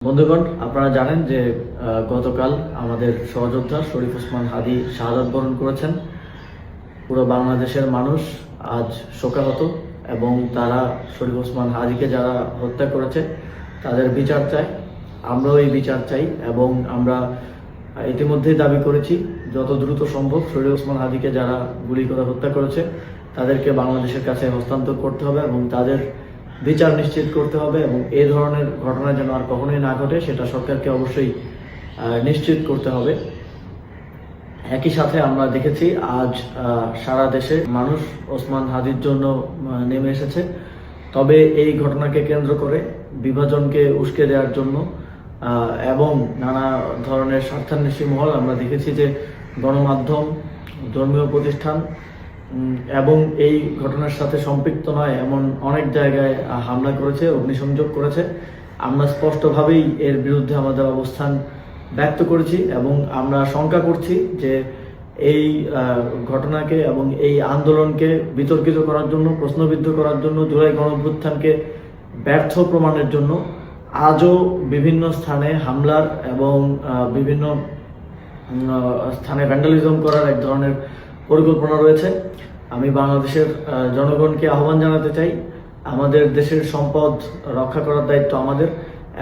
বন্ধুগণ, আপনারা জানেন যে গতকাল আমাদের সহযোদ্ধা শরীফ ওসমান হাদী শাহাদাত বরণ করেছেন। পুরো বাংলাদেশের মানুষ আজ শোকাহত এবং তারা শরীফ ওসমান হাদীকে যারা হত্যা করেছে তাদের বিচার চায়। আমরাও এই বিচার চাই এবং আমরা ইতিমধ্যেই দাবি করেছি যত দ্রুত সম্ভব শরীফ ওসমান হাদীকে যারা গুলি করে হত্যা করেছে তাদেরকে বাংলাদেশের কাছে হস্তান্তর করতে হবে এবং তাদের বিচার নিশ্চিত করতে হবে এবং এই ধরনের ঘটনা যেন আর কখনোই না ঘটে সেটা সরকারকে অবশ্যই নিশ্চিত করতে হবে। একই সাথে আমরা দেখেছি আজ সারা দেশে মানুষ ওসমান হাদীর জন্য নেমে এসেছে। তবে এই ঘটনাকে কেন্দ্র করে বিভাজনকে উস্কে দেওয়ার জন্য এবং নানা ধরনের স্বার্থান্বেষী মহল আমরা দেখেছি যে গণমাধ্যম, ধর্মীয় প্রতিষ্ঠান এবং এই ঘটনার সাথে সম্পৃক্ত নয় এমন অনেক জায়গায় হামলা করেছে, অগ্নিসংযোগ করেছে। আমরা স্পষ্টভাবেই এর বিরুদ্ধে আমাদের অবস্থান ব্যক্ত করেছি এবং আমরা শঙ্কা করছি যে এই ঘটনাকে এবং এই আন্দোলনকে বিতর্কিত করার জন্য, প্রশ্নবিদ্ধ করার জন্য, জুলাই গণঅভ্যুত্থানকে ব্যর্থ প্রমাণের জন্য আজও বিভিন্ন স্থানে হামলার এবং বিভিন্ন স্থানে ভ্যান্ডালিজম করার এক ধরনের পরিকল্পনা রয়েছে। আমি বাংলাদেশের জনগণকে আহ্বান জানাতে চাই, আমাদের দেশের সম্পদ রক্ষা করার দায়িত্ব আমাদের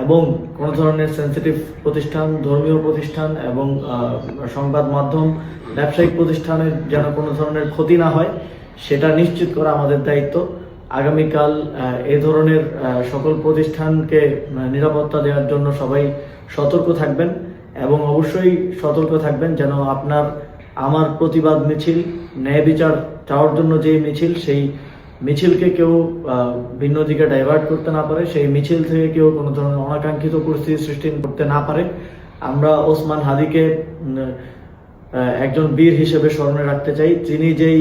এবং কোনো ধরনের সেন্সিটিভ প্রতিষ্ঠান, ধর্মীয় প্রতিষ্ঠান এবং সংবাদ মাধ্যম, ব্যবসায়িক প্রতিষ্ঠানের যেন কোনো ধরনের ক্ষতি না হয় সেটা নিশ্চিত করা আমাদের দায়িত্ব। আগামীকাল এ ধরনের সকল প্রতিষ্ঠানকে নিরাপত্তা দেওয়ার জন্য সবাই সতর্ক থাকবেন এবং অবশ্যই সতর্ক থাকবেন যেন আমার প্রতিবাদ মিছিল, ন্যায় বিচার চাওয়ার জন্য যে মিছিল, সেই মিছিলকে কেউ ভিন্ন দিকে ডাইভার্ট করতে না পারে, সেই মিছিল থেকে কেউ কোনো ধরনের অনাকাঙ্ক্ষিত পরিস্থিতি সৃষ্টি করতে না পারে। আমরা ওসমান হাদীকে একজন বীর হিসেবে স্মরণে রাখতে চাই। তিনি যেই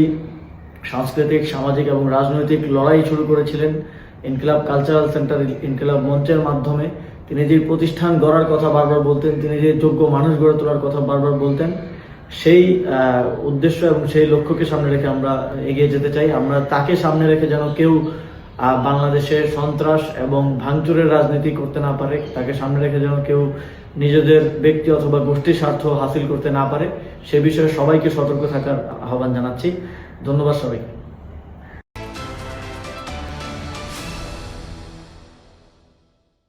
সাংস্কৃতিক, সামাজিক এবং রাজনৈতিক লড়াই শুরু করেছিলেন ইনকিলাব কালচারাল সেন্টার, ইনকিলাব মঞ্চের মাধ্যমে, তিনি যে প্রতিষ্ঠান গড়ার কথা বারবার বলতেন, তিনি যে যোগ্য মানুষ গড়ে তোলার কথা বারবার বলতেন, সেই উদ্দেশ্য এবং সেই লক্ষ্যকে সামনে রেখে আমরা এগিয়ে যেতে চাই। আমরা তাকে সামনে রেখে যেন কেউ বাংলাদেশে সন্ত্রাস এবং ভাঙচুরের রাজনীতি করতে না পারে, তাকে সামনে রেখে যেন কেউ নিজেদের ব্যক্তি অথবা গোষ্ঠীর স্বার্থ হাসিল করতে না পারে, সে বিষয়ে সবাইকে সতর্ক থাকার আহ্বান জানাচ্ছি। ধন্যবাদ সবাইকে।